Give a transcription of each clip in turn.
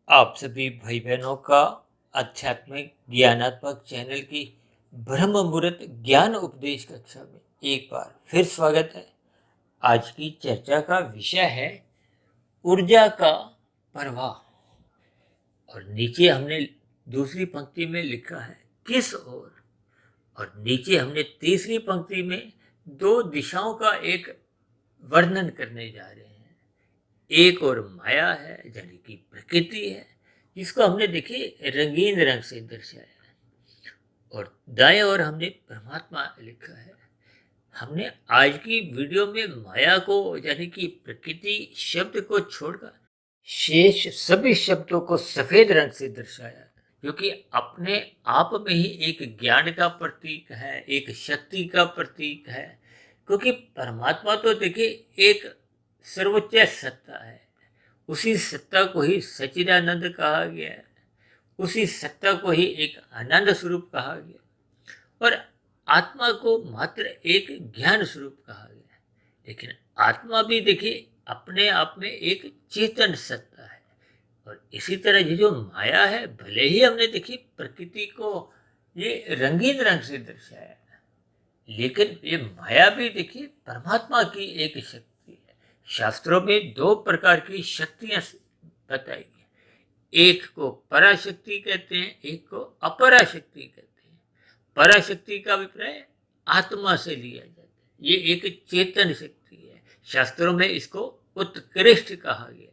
आप सभी भाई बहनों का आध्यात्मिक ज्ञानात्मक चैनल की ब्रह्म मुहूर्त ज्ञान उपदेश कक्षा में एक बार फिर स्वागत है। आज की चर्चा का विषय है ऊर्जा का प्रवाह। और नीचे हमने दूसरी पंक्ति में लिखा है किस ओर, और नीचे हमने तीसरी पंक्ति में दो दिशाओं का एक वर्णन करने जा रहे हैं। एक और माया है यानी कि प्रकृति है, जिसको हमने देखिए रंगीन रंग से दर्शाया है, और दाएं ओर हमने परमात्मा लिखा है। हमने आज की वीडियो में माया को यानी कि प्रकृति शब्द को छोड़कर शेष सभी शब्दों को सफेद रंग से दर्शाया, क्योंकि अपने आप में ही एक ज्ञान का प्रतीक है, एक शक्ति का प्रतीक है। क्योंकि परमात्मा तो देखिए एक सर्वोच्च सत्ता है, उसी सत्ता को ही सच्चिदानंद कहा गया है, उसी सत्ता को ही एक आनंद स्वरूप कहा गया, और आत्मा को मात्र एक ज्ञान स्वरूप कहा गया है। लेकिन आत्मा भी देखिए अपने आप में एक चेतन सत्ता है। और इसी तरह ये जो माया है, भले ही हमने देखी प्रकृति को ये रंगीन रंग से दर्शाया है, लेकिन ये माया भी देखिए परमात्मा की एक शक्ति है। शास्त्रों में दो प्रकार की शक्तियां बताई गई, एक को पराशक्ति कहते हैं, एक को अपराशक्ति कहते हैं। पराशक्ति का अभिप्राय आत्मा से लिया जाता है, ये एक चेतन शक्ति है। शास्त्रों में इसको उत्कृष्ट कहा गया है।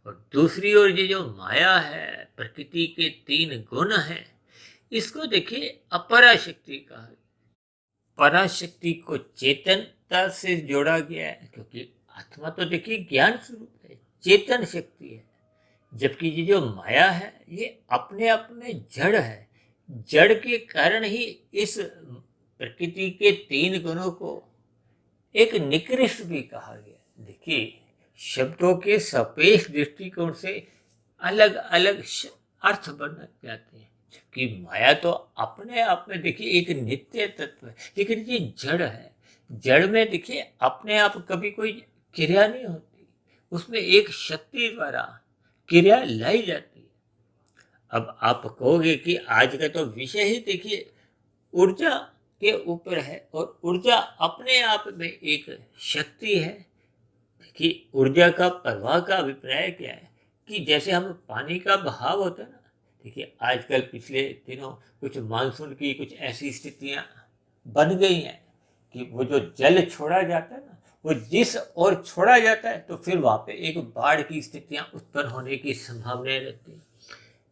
और दूसरी ओर ये जो माया है, प्रकृति के तीन गुण हैं, इसको देखिए अपराशक्ति कहा गया। पराशक्ति को चेतनता से जोड़ा गया है, क्योंकि आत्मा तो देखिए ज्ञान स्वरूप है, चेतन शक्ति है। जबकि ये जो माया है, ये अपने आप में जड़ है। जड़ के कारण ही इस प्रकृति के तीन गुणों को एक निकृष्ट भी कहा गया। देखिए, शब्दों के सापेक्ष दृष्टिकोण से अलग अलग अर्थ बन जाते हैं। जबकि माया तो अपने आप में देखिए एक नित्य तत्व है, लेकिन ये जड़ है। जड़ में देखिए अपने आप कभी कोई क्रिया नहीं होती, उसमें एक शक्ति द्वारा क्रिया लाई जाती है। अब आप कहोगे कि आज का तो विषय ही देखिए ऊर्जा के ऊपर है, और ऊर्जा अपने आप में एक शक्ति है। देखिए, ऊर्जा का प्रवाह का अभिप्राय क्या है कि जैसे हम पानी का बहाव होता है ना, देखिए आजकल पिछले दिनों कुछ मानसून की कुछ ऐसी स्थितियां बन गई हैं कि वो जो जल छोड़ा जाता है ना, वो जिस ओर छोड़ा जाता है तो फिर वहाँ पे एक बाढ़ की स्थितियां उत्पन्न होने की संभावनाएं रहती हैं।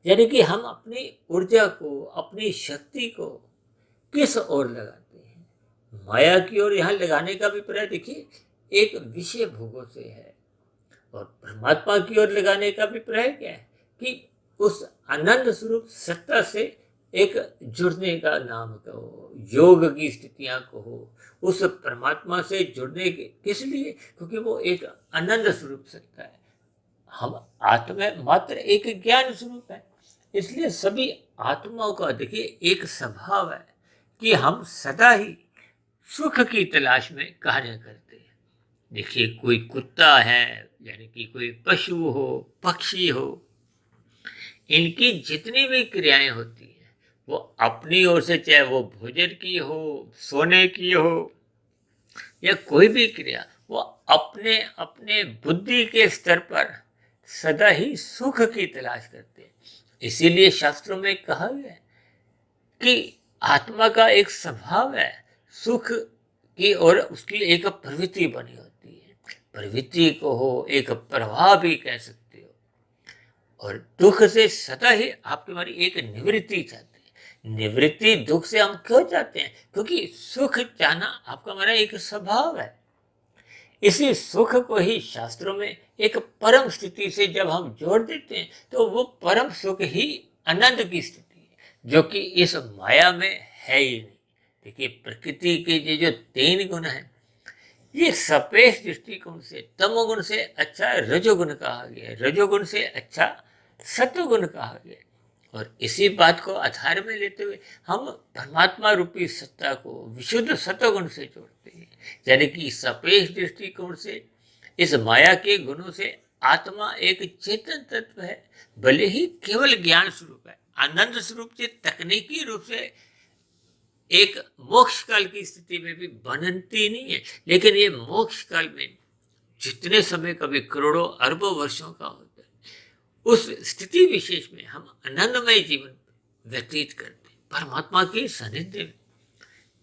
यानी कि हम अपनी ऊर्जा को, अपनी शक्ति को किस ओर लगाते हैं? माया की ओर यहाँ लगाने का अभिप्राय देखिए एक विषय भोगों से है, और परमात्मा की ओर लगाने का अभिप्राय क्या है कि उस आनंद स्वरूप सत्ता से एक जुड़ने का नाम कहो, योग की स्थितियां कहो, उस परमात्मा से जुड़ने के किस लिए? क्योंकि वो एक आनंद स्वरूप सत्ता है। हम आत्मा मात्र एक ज्ञान स्वरूप है। इसलिए सभी आत्माओं का देखिए एक स्वभाव है कि हम सदा ही सुख की तलाश में कार्य करते हैं। देखिए, कोई कुत्ता है, यानी कि कोई पशु हो, पक्षी हो, इनकी जितनी भी क्रियाएं होती हैं, वो अपनी ओर से, चाहे वो भोजन की हो, सोने की हो, या कोई भी क्रिया, वो अपने अपने बुद्धि के स्तर पर सदा ही सुख की तलाश करते हैं। इसीलिए शास्त्रों में कहा गया है कि आत्मा का एक स्वभाव है सुख की, और उसकी एक प्रवृत्ति बनी होती है। प्रवृत्ति को हो, एक प्रवाह भी कह सकते हो। और दुख से सदा ही आपकी हमारी एक निवृत्ति चाहते हैं। निवृत्ति दुख से हम क्यों चाहते हैं? क्योंकि सुख चाहना आपका हमारा एक स्वभाव है। इसी सुख को ही शास्त्रों में एक परम स्थिति से जब हम जोड़ देते हैं, तो वो परम सुख ही आनंद की स्थिति है, जो कि इस माया में है ही नहीं। देखिए, प्रकृति के ये जो तीन गुण हैं, ये सापेक्ष दृष्टिकोण से तमोगुण से अच्छा रजोगुण कहा गया है, रजोगुण से अच्छा सत्वगुण कहा गया है। और इसी बात को आधार में लेते हुए हम परमात्मा रूपी सत्ता को विशुद्ध सत्वगुण से जोड़ते हैं। यानी कि सापेक्ष दृष्टिकोण से इस माया के गुणों से आत्मा एक चेतन तत्व है, भले ही केवल ज्ञान स्वरूप है, आनंद स्वरूप से तकनीकी रूप से एक मोक्ष काल की स्थिति में भी बनती नहीं है, लेकिन ये मोक्ष काल में जितने समय कभी करोड़ों अरबों वर्षों का होता है, उस स्थिति विशेष में हम आनंदमय जीवन व्यतीत करते हैं परमात्मा के सानिध्य में।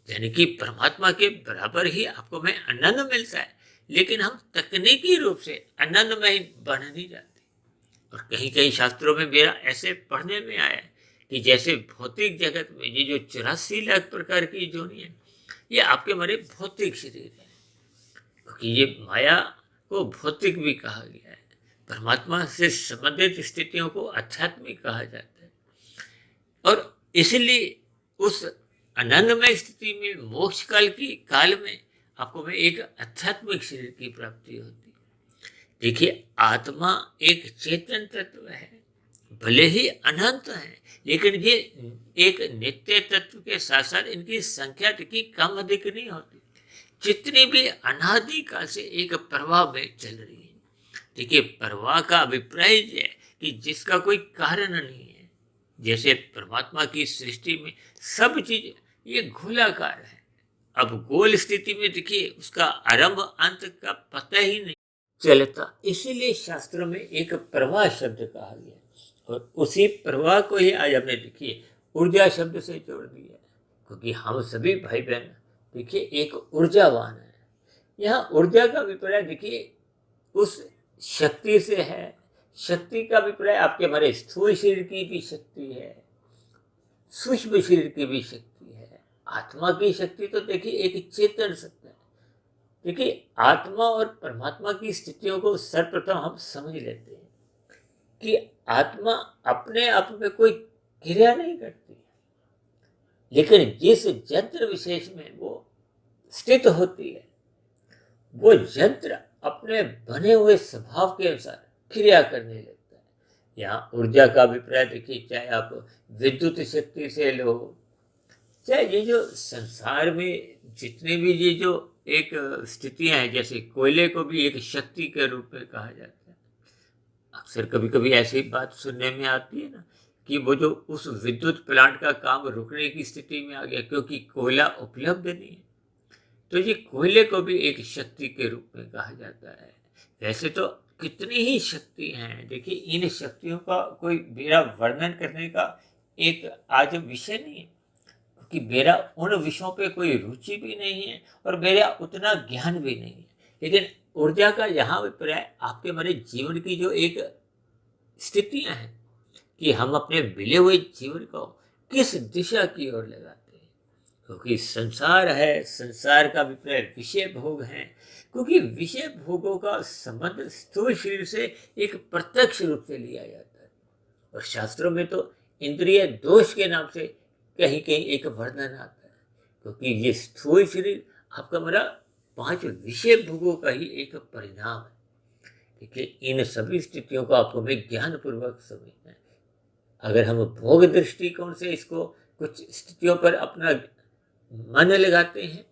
यानी कि परमात्मा के बराबर ही आपको में आनंद मिलता है, लेकिन हम तकनीकी रूप से आनंदमय बन नहीं जाते। और कहीं कहीं शास्त्रों में मेरा ऐसे पढ़ने में आया है कि जैसे भौतिक जगत में ये जो 84 लाख प्रकार की योनि है, ये आपके हमारे भौतिक शरीर है, क्योंकि ये माया को भौतिक भी कहा गया है। परमात्मा से संबंधित स्थितियों को आध्यात्मिक कहा जाता है, और इसलिए उस आनंदमय स्थिति में मोक्ष काल की काल में आपको में एक आध्यात्मिक शरीर की प्राप्ति होती है। देखिए, आत्मा एक चेतन तत्व है, भले ही अनंत है, लेकिन ये एक नित्य तत्व के साथ साथ इनकी संख्या देखिए कम अधिक नहीं होती। जितनी भी अनादि काल से एक प्रवाह में चल रही है। देखिए, प्रवाह का अभिप्राय ये है कि जिसका कोई कारण नहीं है। जैसे परमात्मा की सृष्टि में सब चीज ये गोलाकार है, अब गोल स्थिति में देखिए उसका आरंभ अंत का पता ही नहीं चलता, इसीलिए शास्त्रों में एक प्रवाह शब्द कहा गया, और उसी प्रवाह को ही आज हमने देखिए ऊर्जा शब्द से जोड़ दिया, क्योंकि हम सभी भाई बहन देखिए एक ऊर्जावान है। यहाँ ऊर्जा का अभिप्राय देखिए उस शक्ति से है। शक्ति का अभिप्राय आपके हमारे स्थूल शरीर की भी शक्ति है, सूक्ष्म शरीर की भी शक्ति है। आत्मा की शक्ति तो देखिए एक चेतन सत्ता है। देखिए, आत्मा और परमात्मा की स्थितियों को सर्वप्रथम हम समझ लेते हैं कि आत्मा अपने आप में कोई क्रिया नहीं करती, लेकिन जिस यंत्र विशेष में वो स्थित होती है, वो यंत्र अपने बने हुए स्वभाव के अनुसार क्रिया करने लगता है। यहाँ ऊर्जा का अभिप्राय देखिए, चाहे आप विद्युत शक्ति से लो, चाहे ये जो संसार में जितने भी ये जो एक स्थितियां हैं, जैसे कोयले को भी एक शक्ति के रूप में कहा जाता है। अक्सर कभी कभी ऐसी बात सुनने में आती है ना कि वो जो उस विद्युत प्लांट का काम रुकने की स्थिति में आ गया क्योंकि कोयला उपलब्ध नहीं है, तो ये कोयले को भी एक शक्ति के रूप में कहा जाता है। वैसे तो कितनी ही शक्ति हैं, देखिए इन शक्तियों का कोई मेरा वर्णन करने का एक आज विषय नहीं है, क्योंकि मेरा उन विषयों पे कोई रुचि भी नहीं है और मेरा उतना ज्ञान भी नहीं है। लेकिन ऊर्जा का यहाँ अभिप्राय आपके हमारे जीवन की जो एक स्थितियाँ हैं कि हम अपने मिले हुए जीवन को किस दिशा की ओर लगाते हैं, क्योंकि संसार है, संसार का अभिप्राय विषय भोग है, क्योंकि विषय भोगों का संबंध स्थूल शरीर से एक प्रत्यक्ष रूप से लिया जाता है। और शास्त्रों में तो इंद्रिय दोष के नाम से कहीं कहीं एक वर्णन आता है, क्योंकि ये स्थूल शरीर आपका हमारा 5 विषय भोगों का ही एक परिणाम है। देखिए, इन सभी स्थितियों को आपको हमें ज्ञान पूर्वक समझना है। अगर हम भोग दृष्टिकोण से इसको कुछ स्थितियों पर अपना मन लगाते हैं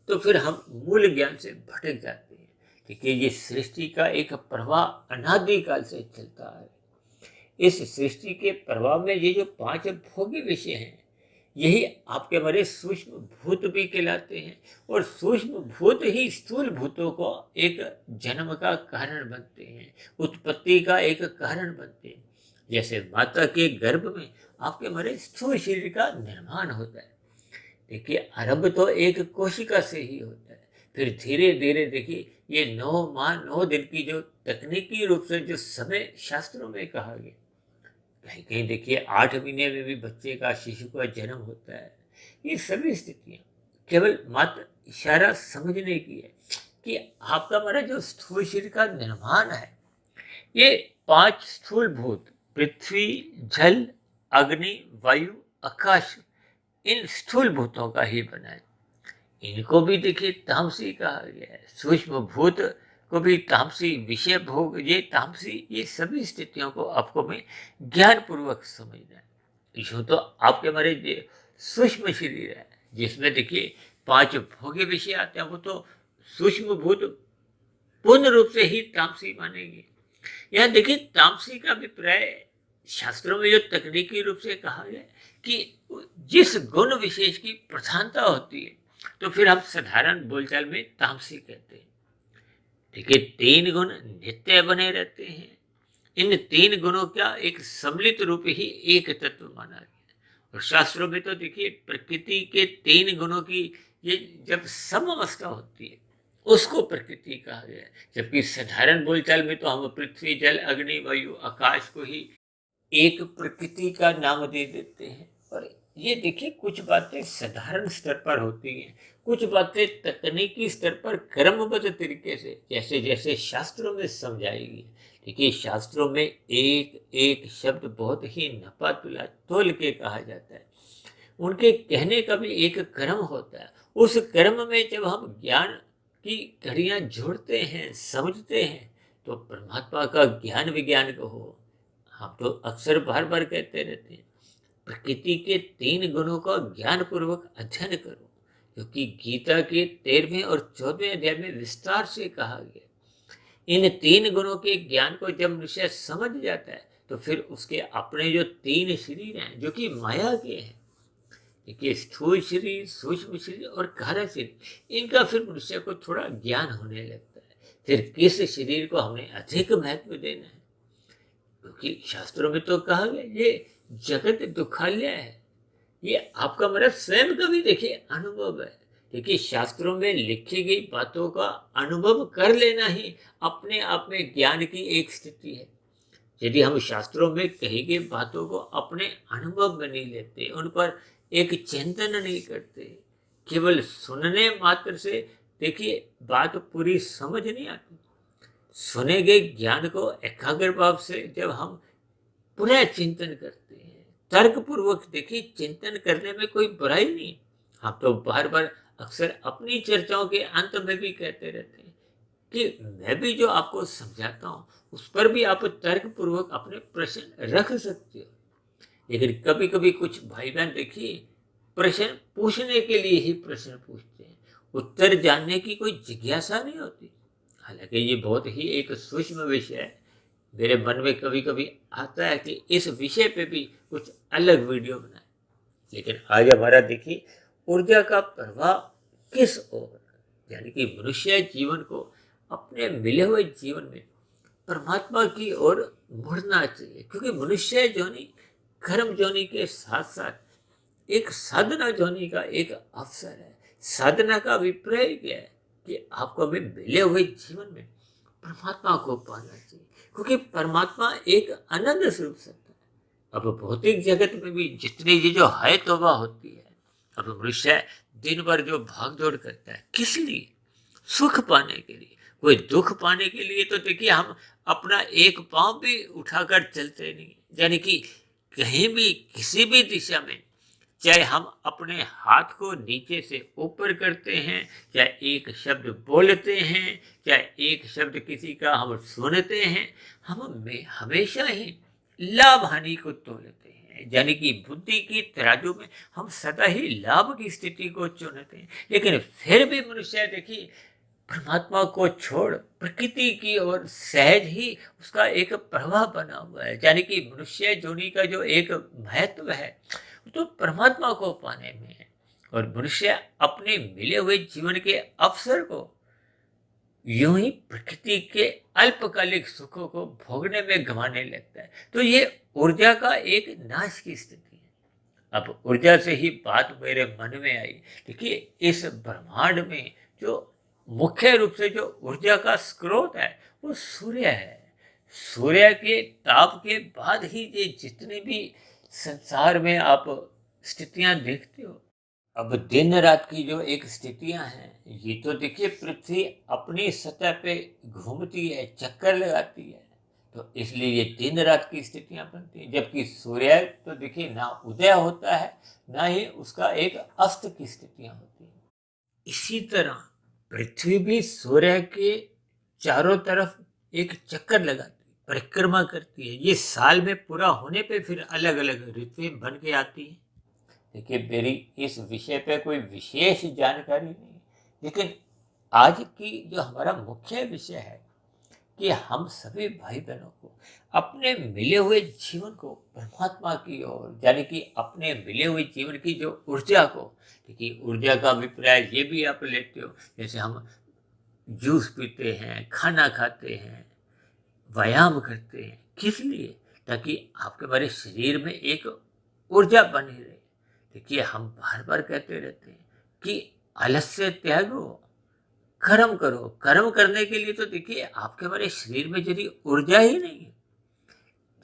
तो फिर हम मूल ज्ञान से भटक जाते हैं। देखिए, ये सृष्टि का एक प्रवाह अनादिकाल से चलता है। इस सृष्टि के प्रवाह में ये जो 5 भोगी विषय हैं, यही आपके हमारे सूक्ष्म भूत भी कहलाते हैं, और सूक्ष्म भूत ही स्थूल भूतों को एक जन्म का कारण बनते हैं, उत्पत्ति का एक कारण बनते हैं। जैसे माता के गर्भ में आपके हमारे स्थूल शरीर का निर्माण होता है। देखिए, आरंभ तो एक कोशिका से ही होता है, फिर धीरे धीरे देखिए ये 9 माह 9 दिन की जो तकनीकी रूप से जो समय शास्त्रों में कहा गया, कहीं कहीं देखिए 8 महीने में भी बच्चे का, शिशु का जन्म होता है। ये सभी स्थितियाँ केवल मात्र इशारा समझने की है कि आपका हमारा जो स्थूल शरीर का निर्माण है, ये 5 स्थूल भूत पृथ्वी, जल, अग्नि, वायु, आकाश, इन स्थूल भूतों का ही बना है। इनको भी देखिए तामसी कहा गया है। सूक्ष्म भूत को भी तामसी, विषय भोग ये तामसी, ये सभी स्थितियों को आपको में ज्ञान पूर्वक समझना है। यूँ तो आपके हमारे सूक्ष्म शरीर है जिसमें देखिए 5 भोगे विषय आते हैं, वो तो सूक्ष्म भूत पूर्ण रूप से ही तामसी मानेंगे। यहाँ देखिए, तामसी का अभिप्राय शास्त्रों में जो तकनीकी रूप से कहा गया है कि जिस गुण विशेष की प्रधानता होती है, तो फिर हम साधारण बोलचाल में तामसी कहते हैं। देखिए, 3 गुण नित्य बने रहते हैं। इन 3 गुणों का एक सम्मिलित रूप ही एक तत्व माना गया। और शास्त्रों में तो देखिए, प्रकृति के 3 गुणों की ये जब सम अवस्था होती है, उसको प्रकृति कहा गया है। जबकि साधारण बोलचाल में तो हम पृथ्वी, जल, अग्नि, वायु, आकाश को ही एक प्रकृति का नाम दे देते हैं। और ये देखिए, कुछ बातें साधारण स्तर पर होती हैं, कुछ बातें तकनीकी स्तर पर क्रमबद्ध तरीके से जैसे जैसे शास्त्रों में समझाई गई। देखिए, शास्त्रों में एक एक शब्द बहुत ही नपा तुला तोल के कहा जाता है। उनके कहने का भी एक क्रम होता है। उस क्रम में जब हम ज्ञान की घड़ियां जोड़ते हैं, समझते हैं, तो परमात्मा का ज्ञान विज्ञान को हो। हम तो अक्सर बार बार कहते रहते हैं, प्रकृति के 3 गुणों का ज्ञान पूर्वक अध्ययन करो, क्योंकि गीता के 13वें और 14वें अध्याय में विस्तार से कहा गया। इन 3 गुणों के ज्ञान को जब मनुष्य समझ जाता है, तो फिर उसके अपने जो 3 शरीर हैं, जो कि माया के हैं, देखिए, स्थूल शरीर, सूक्ष्म शरीर और कारण शरीर, इनका फिर मनुष्य को थोड़ा ज्ञान होने लगता है। फिर किस शरीर को हमें अधिक महत्व देना है, क्योंकि शास्त्रों में तो कहा गया ये जगत दुखालय है। ये आपका मेरा स्वयं का भी देखिए अनुभव है। देखिए, शास्त्रों में लिखी गई बातों का अनुभव कर लेना ही अपने आप में ज्ञान की एक स्थिति है। यदि हम शास्त्रों में कही गई बातों को अपने अनुभव में नहीं लेते, उन पर एक चिंतन नहीं करते, केवल सुनने मात्र से देखिए बात पूरी समझ नहीं आती। सुने गए ज्ञान को एकाग्र भाव से जब हम पुनः चिंतन करते हैं, तर्क पूर्वक, देखिए, चिंतन करने में कोई बुराई नहीं। हम तो बार बार अक्सर अपनी चर्चाओं के अंत में भी कहते रहते हैं कि मैं भी जो आपको समझाता हूँ, उस पर भी आप तर्क पूर्वक अपने प्रश्न रख सकते हो। लेकिन कभी कभी कुछ भाई बहन देखिए, प्रश्न पूछने के लिए ही प्रश्न पूछते हैं, उत्तर जानने की कोई जिज्ञासा नहीं होती। हालांकि ये बहुत ही एक सूक्ष्म विषय है। मेरे मन में कभी कभी आता है कि इस विषय पे भी कुछ अलग वीडियो बनाए। लेकिन आज हमारा देखिए, ऊर्जा का प्रवाह किस ओर, यानी कि मनुष्य जीवन को अपने मिले हुए जीवन में परमात्मा की ओर मुड़ना चाहिए। क्योंकि मनुष्य जोनी कर्म जोनी के साथ साथ एक साधना जोनी का एक अवसर है। साधना का अभिप्राय क्या है कि आपको अभी मिले हुए जीवन में परमात्मा को पाना चाहिए, क्योंकि परमात्मा एक अनंत स्वरूप सत्ता है। अब भौतिक जगत में भी जितनी ये जो हाय तौबा होती है, अब मनुष्य दिन भर जो भाग दौड़ करता है, किस लिए? सुख पाने के लिए। कोई दुख पाने के लिए तो देखिए, हम अपना एक पांव भी उठाकर चलते नहीं। यानी कि कहीं भी किसी भी दिशा में, चाहे हम अपने हाथ को नीचे से ऊपर करते हैं, चाहे एक शब्द बोलते हैं, चाहे एक शब्द किसी का हम सुनते हैं, हम हमेशा ही लाभ हानि को तोलते हैं। यानी कि बुद्धि की तराजू में हम सदा ही लाभ की स्थिति को चुनते हैं। लेकिन फिर भी मनुष्य देखिए, परमात्मा को छोड़ प्रकृति की ओर सहज ही उसका एक प्रवाह बना हुआ है। यानी कि मनुष्य जोनी का जो एक महत्व है, तो परमात्मा को पाने में है। और मनुष्य अपने मिले हुए जीवन के अवसर को यूं ही प्रकृति के अल्पकालिक सुखों को भोगने में गंवाने लगता है। तो ये ऊर्जा का एक नाश की स्थिति है। अब ऊर्जा से ही बात मेरे मन में आई। देखिए, इस ब्रह्मांड में जो मुख्य रूप से जो ऊर्जा का स्रोत है, वो सूर्य है। सूर्य के ताप के बाद ही ये जितने भी संसार में आप स्थितियां देखते हो, अब दिन रात की जो एक स्थितियां हैं, ये तो देखिए, पृथ्वी अपनी सतह पे घूमती है, चक्कर लगाती है, तो इसलिए ये दिन रात की स्थितियां बनती हैं। जबकि सूर्य तो देखिए, ना उदय होता है, ना ही उसका एक अस्त की स्थितियां होती हैं। इसी तरह पृथ्वी भी सूर्य के चारों तरफ एक चक्कर लगाती है, परिक्रमा करती है। ये साल में पूरा होने पे फिर अलग अलग ऋतुएं बन के आती हैं। देखिए, मेरी इस विषय पे कोई विशेष जानकारी नहीं, लेकिन आज की जो हमारा मुख्य विषय है कि हम सभी भाई बहनों को अपने मिले हुए जीवन को परमात्मा की ओर, यानी कि अपने मिले हुए जीवन की जो ऊर्जा को, देखिए ऊर्जा का अभिप्राय ये भी आप लेते हो, जैसे हम जूस पीते हैं, खाना खाते हैं, व्यायाम करते हैं, किस लिए? ताकि आपके हमारे शरीर में एक ऊर्जा बनी रहे। देखिए हम बार बार कहते रहते हैं कि आलस्य त्यागो, कर्म करो। कर्म करने के लिए तो देखिए आपके हमारे शरीर में यदि ऊर्जा ही नहीं है,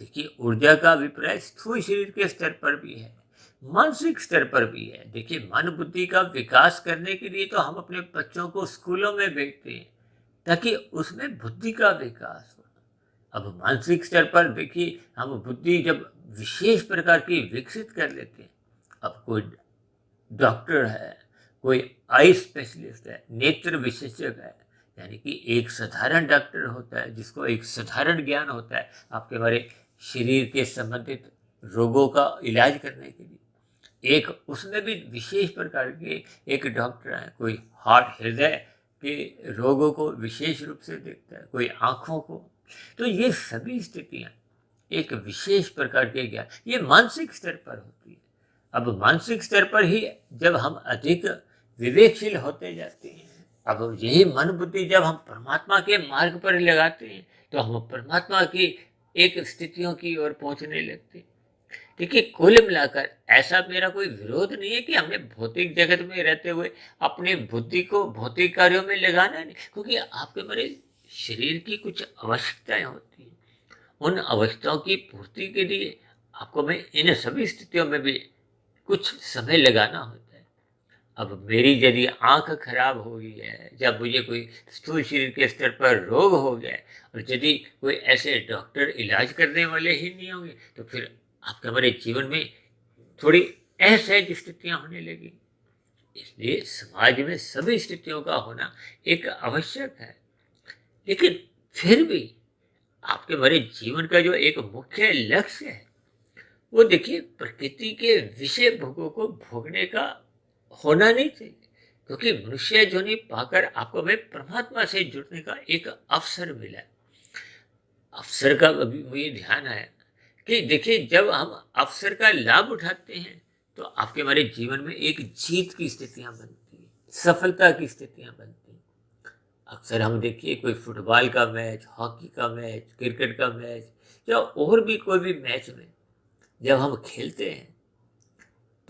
देखिए ऊर्जा का अभिप्राय स्थूल शरीर के स्तर पर भी है, मानसिक स्तर पर भी है। देखिए मन बुद्धि का विकास करने के लिए तो हम अपने बच्चों को स्कूलों में भेजते हैं ताकि उसमें बुद्धि का विकास हो। अब मानसिक स्तर पर देखिए हम बुद्धि जब विशेष प्रकार की विकसित कर लेते हैं, अब कोई डॉक्टर है, कोई आई स्पेशलिस्ट है, नेत्र विशेषज्ञ है, यानी कि एक साधारण डॉक्टर होता है जिसको एक साधारण ज्ञान होता है आपके हमारे शरीर के संबंधित रोगों का इलाज करने के लिए। एक उसमें भी विशेष प्रकार के एक डॉक्टर है, कोई हार्ट हृदय के रोगों को विशेष रूप से देखता है, कोई आँखों को। तो ये सभी स्थितियाँ एक विशेष प्रकार के ज्ञान, ये मानसिक स्तर पर होती है। अब मानसिक स्तर पर ही जब हम अधिक विवेकशील होते जाते हैं, अब यही मन बुद्धि जब हम परमात्मा के मार्ग पर लगाते हैं तो हम परमात्मा की एक स्थितियों की ओर पहुंचने लगते हैं। देखिए कुल मिलाकर ऐसा मेरा कोई विरोध नहीं है कि हमें भौतिक जगत में रहते हुए अपनी बुद्धि को भौतिक कार्यों में लगाना नहीं, क्योंकि आपके मेरे शरीर की कुछ आवश्यकताएं होती हैं। उन आवश्यकताओं की पूर्ति के लिए आपको मैं इन सभी स्थितियों में भी कुछ समय लगाना होता है। अब मेरी यदि आंख खराब हो गई है, जब मुझे कोई स्थूल शरीर के स्तर पर रोग हो गया है और यदि कोई ऐसे डॉक्टर इलाज करने वाले ही नहीं होंगे तो फिर आपके हमारे जीवन में थोड़ी असहज स्थितियां होने लगी। इसलिए समाज में सभी स्थितियों का होना एक आवश्यक है, लेकिन फिर भी आपके हमारे जीवन का जो एक मुख्य लक्ष्य है वो देखिए प्रकृति के विषय भोगों को भोगने का होना नहीं चाहिए, क्योंकि मनुष्य जोनि पाकर आपको में परमात्मा से जुड़ने का एक अवसर मिला है। अवसर का अभी मुझे ध्यान आया कि देखिए जब हम अवसर का लाभ उठाते हैं तो आपके हमारे जीवन में एक जीत की स्थितियां बनती हैं, सफलता की स्थितियां बनती हैं। अक्सर हम देखिए कोई फुटबॉल का मैच, हॉकी का मैच, क्रिकेट का मैच या और भी कोई भी मैच में जब हम खेलते हैं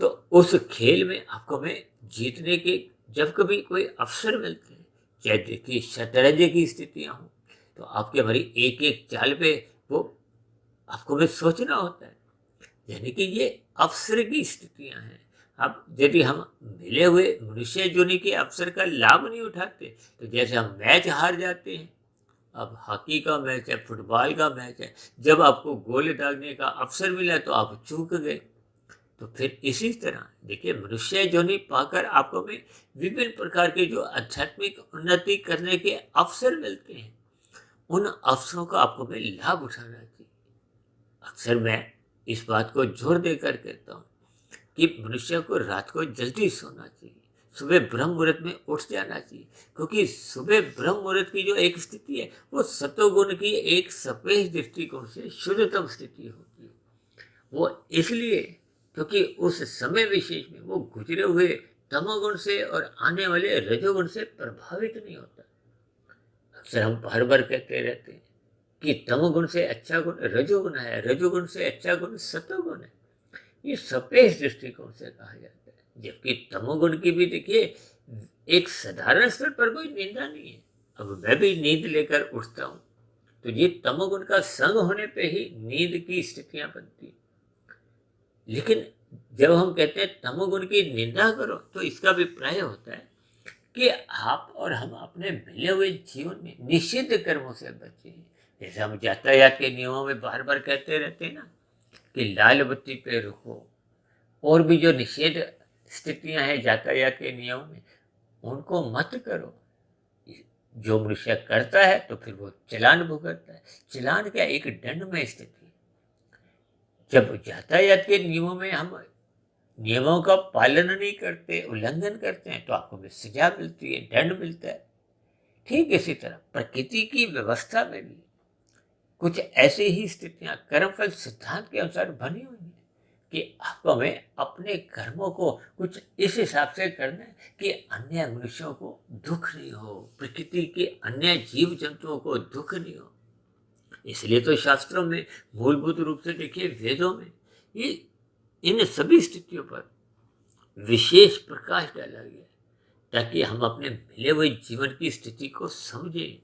तो उस खेल में आपको में जीतने के जब कभी कोई अवसर मिलते हैं, चाहे देखिए शतरंज की स्थितियां हो, तो आपके हमारी एक एक चाल पे वो आपको में सोचना होता है, यानी कि ये अवसर की स्थितियां हैं। अब यदि हम मिले हुए मनुष्य जोनि के अवसर का लाभ नहीं उठाते तो जैसे हम मैच हार जाते हैं। अब हॉकी का मैच है, फुटबॉल का मैच है, जब आपको गोल दागने का अवसर मिला तो आप चूक गए। तो फिर इसी तरह देखिए मनुष्य जोनि पाकर आपको में विभिन्न प्रकार के जो आध्यात्मिक उन्नति करने के अवसर मिलते हैं, उन अवसरों का आपको में लाभ उठाना चाहिए। अक्सर मैं इस बात को जोर देकर कहता हूँ कि मनुष्य को रात को जल्दी सोना चाहिए, सुबह ब्रह्म मुहूर्त में उठ जाना चाहिए, क्योंकि सुबह ब्रह्म मुहूर्त की जो एक स्थिति है वो सतोगुण की एक सफेद दृष्टिकोण से शुद्धतम स्थिति होती है। वो इसलिए क्योंकि उस समय विशेष में वो गुजरे हुए तमोगुण से और आने वाले रजोगुण से प्रभावित नहीं होता। अक्सर हम बार बार कहते रहते हैं कि तमोगुण से अच्छा गुण रजोगुण है, रजोगुण से अच्छा गुण सतोगुण है। ये सफेद दृष्टिकोण से कहा जाता है, जबकि तमोगुण की भी देखिए एक साधारण स्तर पर कोई निंदा नहीं है। अब मैं भी नींद लेकर उठता हूँ तो ये तमोगुण का संग होने पे ही नींद की स्थितियां बनती है। लेकिन जब हम कहते हैं तमोगुण की निंदा करो तो इसका अभिप्राय होता है कि आप और हम अपने मिले हुए जीवन में निषिद्ध कर्मों से बचें। जैसे हम यातायात के नियमों में बार बार कहते रहते हैं ना कि लाल बत्ती पे रुको, और भी जो निषेध स्थितियां हैं यातायात के नियमों में उनको मत करो। जो मनुष्य करता है तो फिर वो चालान भुगतता है। चालान क्या, एक दंडमय स्थिति है। जब यातायात के नियमों में हम नियमों का पालन नहीं करते, उल्लंघन करते हैं तो आपको भी सजा मिलती है, दंड मिलता है। ठीक इसी तरह प्रकृति की व्यवस्था में भी कुछ ऐसी ही स्थितियां कर्मफल सिद्धांत के अनुसार बनी हुई हैं कि आपको हमें अपने कर्मों को कुछ इस हिसाब से करना है कि अन्य मनुष्यों को दुख नहीं हो, प्रकृति के अन्य जीव जंतुओं को दुख नहीं हो। इसलिए तो शास्त्रों में मूलभूत रूप से देखिए, वेदों में ये इन सभी स्थितियों पर विशेष प्रकाश डाला गया ताकि हम अपने मिले हुए जीवन की स्थिति को समझें,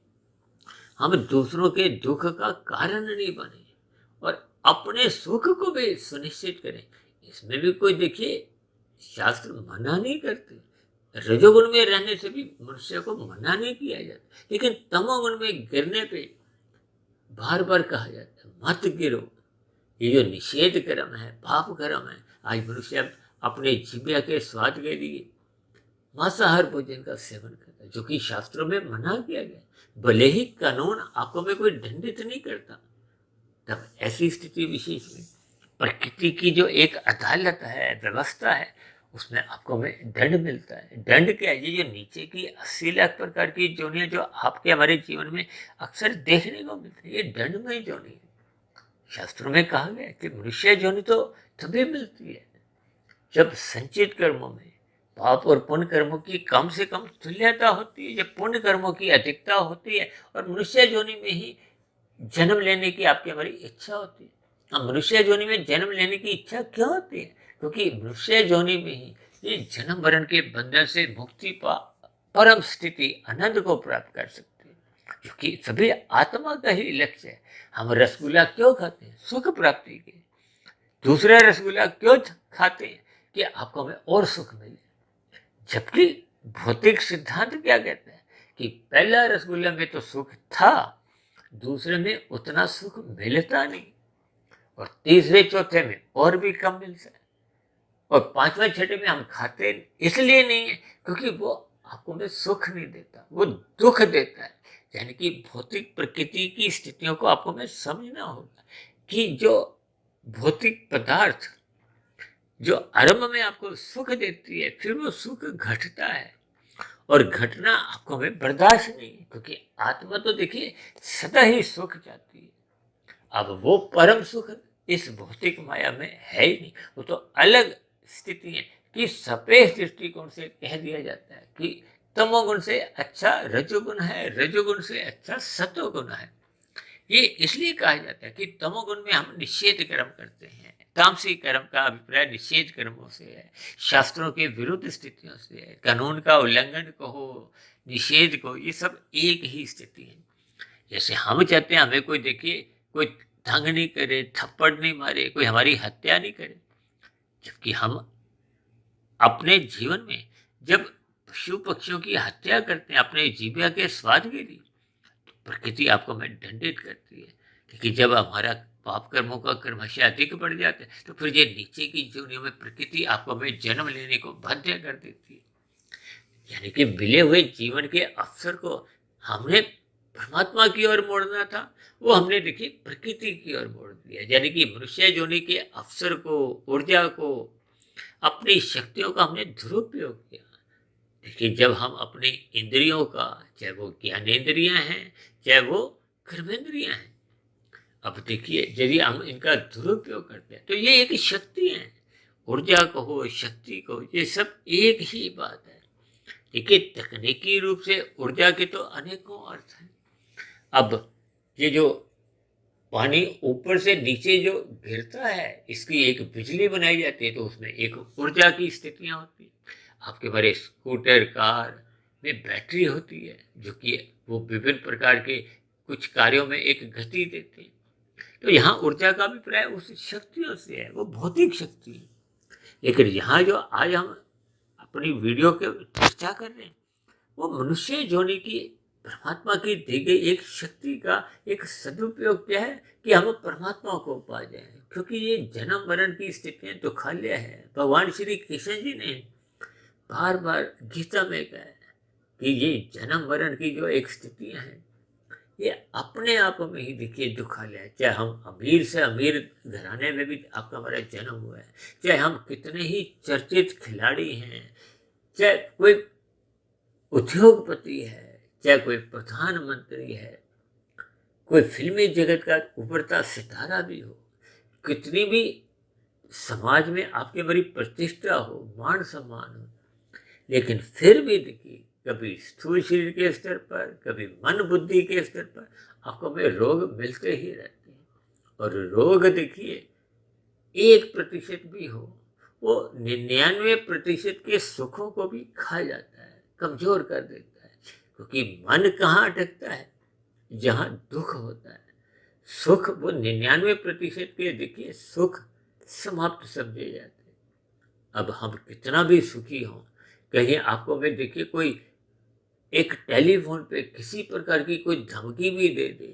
हम दूसरों के दुख का कारण नहीं बने और अपने सुख को भी सुनिश्चित करें। इसमें भी कोई देखिए शास्त्र मना नहीं करते। रजोगुण में रहने से भी मनुष्य को मना नहीं किया जाता, लेकिन तमोगुण में गिरने पे बार बार कहा जाता है मत गिरो। ये जो निषेध कर्म है, पाप कर्म है, आज मनुष्य अपने जीविका के स्वाद के लिए मांसाहार भोजन का सेवन करता है, जो कि शास्त्रों में मना किया गया। भले ही कानून आपको में कोई दंडित नहीं करता, तब ऐसी स्थिति विशेष में प्रकृति की जो एक अदालत है, व्यवस्था है, उसमें आपको में दंड मिलता है। दंड क्या है? ये जो नीचे की 80 लाख प्रकार की जोनियां जो आपके हमारे जीवन में अक्सर देखने को मिलती है, ये दंडमय जोनि है। शास्त्रों में कहा गया है कि मनुष्य जोनि तो तभी मिलती है जब संचित कर्मों में पाप और पुण्य कर्मों की कम से कम तुल्यता होती है, जब पुण्य कर्मों की अधिकता होती है और मनुष्य जोनि में ही जन्म लेने की आपकी हमारी इच्छा होती है। अब मनुष्य जोनि में जन्म लेने की इच्छा क्यों होती है? क्योंकि मनुष्य जोनि में ही ये जन्म मरण के बंधन से मुक्ति पा परम स्थिति आनंद को प्राप्त कर सकते हैं, क्योंकि सभी आत्मा का ही लक्ष्य है। हम रसगुल्ला क्यों खाते हैं? सुख प्राप्ति के। दूसरा रसगुल्ला क्यों खाते हैं? कि आपको हमें और सुख मिले। जबकि भौतिक सिद्धांत क्या कहता है कि पहला रसगुल्ला में तो सुख था, दूसरे में उतना सुख मिलता नहीं, और तीसरे चौथे में और भी कम मिलता है, और पांचवें छठे में हम खाते इसलिए नहीं है क्योंकि वो आपको में सुख नहीं देता, वो दुख देता है। यानी कि भौतिक प्रकृति की स्थितियों को आपको में समझना होगा कि जो भौतिक पदार्थ जो आरंभ में आपको सुख देती है, फिर वो सुख घटता है, और घटना आपको में बर्दाश्त नहीं है, क्योंकि आत्मा तो देखिए सदा ही सुख चाहती है। अब वो परम सुख इस भौतिक माया में है ही नहीं, वो तो अलग स्थिति है कि सफेद दृष्टिकोण से कह दिया जाता है कि तमोगुण से अच्छा रजोगुण है, रजोगुण से अच्छा सतोगुण है। ये इसलिए कहा जाता है कि तमोगुण में हम निषेध कर्म करते हैं, तामसिक कर्म का अभिप्राय निषेध कर्मों से है, शास्त्रों के विरुद्ध स्थितियों से है, कानून का उल्लंघन कहो, निषेध को, ये सब एक ही स्थिति है। जैसे हम चाहते हैं हमें कोई देखिए कोई तंग नहीं करे, थप्पड़ नहीं मारे, कोई हमारी हत्या नहीं करे, जबकि हम अपने जीवन में जब पशु पक्षियों की हत्या करते हैं अपने जीविका के स्वाद के लिए, तो प्रकृति आपको में दंडित करती है। लेकिन जब हमारा पाप कर्मों का क्रमशः अधिक बढ़ जाता है, तो फिर ये नीचे की जोनियों में प्रकृति आपको में जन्म लेने को बाध्य कर देती है। यानी कि मिले हुए जीवन के अवसर को हमने परमात्मा की ओर मोड़ना था, वो हमने देखिए प्रकृति की ओर मोड़ दिया। यानी कि मनुष्य जोनि के अवसर को, ऊर्जा को, अपनी शक्तियों का हमने दुरुपयोग किया। देखिए जब हम अपनी इंद्रियों का, चाहे वो ज्ञानेंद्रियां हैं, चाहे वो कर्मेंद्रियां हैं, अब देखिए यदि हम इनका दुरुपयोग करते हैं तो ये एक शक्ति है। ऊर्जा कहो, शक्ति कहो, ये सब एक ही बात है। देखिए तकनीकी रूप से ऊर्जा के तो अनेकों अर्थ हैं। अब ये जो पानी ऊपर से नीचे जो गिरता है, इसकी एक बिजली बनाई जाती है, तो उसमें एक ऊर्जा की स्थितियां होती हैं। आपके बड़े स्कूटर, कार में बैटरी होती है, जो कि वो विभिन्न प्रकार के कुछ कार्यों में एक गति देती है। तो यहाँ ऊर्जा का अभिप्राय उस शक्तियों से है, वो भौतिक शक्ति है। लेकिन यहाँ जो आज हम अपनी वीडियो के चर्चा कर रहे हैं, वो मनुष्य जोनि की परमात्मा की दी गई एक शक्ति का एक सदुपयोग क्या है कि हम परमात्मा को पा जाए। क्योंकि ये जन्म मरण की स्थितियां दुखालय है। भगवान श्री कृष्ण जी ने बार बार गीता में कहा है कि ये जन्म मरण की जो एक स्थितियां हैं, ये अपने आप में ही देखिए दुखालय है। चाहे हम अमीर से अमीर घराने में भी आपका हमारा जन्म हुआ है, चाहे हम कितने ही चर्चित खिलाड़ी हैं, चाहे कोई उद्योगपति है, चाहे कोई प्रधानमंत्री है, कोई फिल्मी जगत का उभरता सितारा भी हो, कितनी भी समाज में आपकी बड़ी प्रतिष्ठा हो, मान सम्मान हो, लेकिन फिर भी देखिए कभी स्थूल शरीर के स्तर पर, कभी मन बुद्धि के स्तर पर आपको में रोग मिलते ही रहते हैं। और रोग देखिए 1% भी हो, वो 99% के सुखों को भी खा जाता है, कमजोर कर देता है। क्योंकि मन कहाँ अटकता है? जहाँ दुख होता है। सुख वो 99% के देखिए सुख समाप्त समझे जाते हैं। अब हम कितना भी सुखी हों, कहीं आपको में देखिए कोई एक टेलीफोन पे किसी प्रकार की कोई धमकी भी दे दे,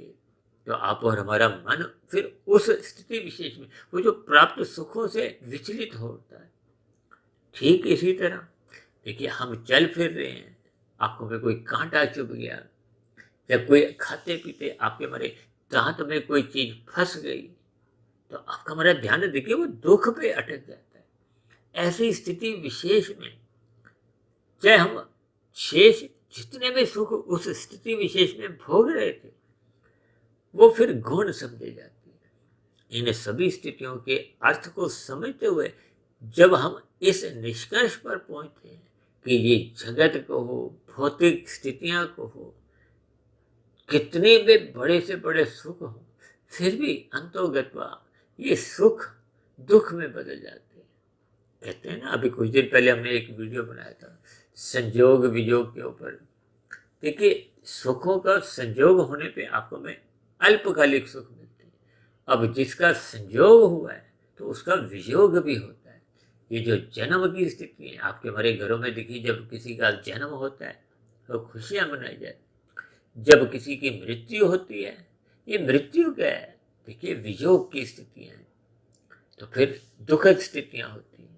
तो आप और हमारा मन फिर उस स्थिति विशेष में वो जो प्राप्त सुखों से विचलित होता है। ठीक इसी तरह देखिए हम चल फिर रहे हैं, आंखों में कोई कांटा चुभ गया, या कोई खाते पीते आपके हमारे दांत में कोई चीज फंस गई, तो आपका हमारा ध्यान देखिए वो दुख पे अटक जाता है। ऐसी स्थिति विशेष में चाहे हम शेष जितने भी सुख उस स्थिति विशेष में भोग रहे थे, वो फिर गौण समझे जाते हैं। इन सभी स्थितियों के अर्थ को समझते हुए जब हम इस निष्कर्ष पर पहुंचते हैं कि ये जगत को हो, भौतिक स्थितियां को हो, कितने भी बड़े से बड़े सुख हो, फिर भी अंतोगत्वा ये सुख दुख में बदल जाते हैं। कहते हैं ना, अभी कुछ दिन पहले हमने एक वीडियो बनाया था संयोग वियोग के ऊपर। देखिए सुखों का संयोग होने पे आपको में अल्पकालिक सुख मिलते हैं। अब जिसका संयोग हुआ है तो उसका वियोग भी होता है। ये जो जन्म की स्थिति है, आपके हमारे घरों में देखिए जब किसी का जन्म होता है तो खुशियां मनाई जाती है। जब किसी की मृत्यु होती है, ये मृत्यु क्या है? देखिए वियोग की स्थितियां हैं, तो फिर दुखद स्थितियां होती हैं।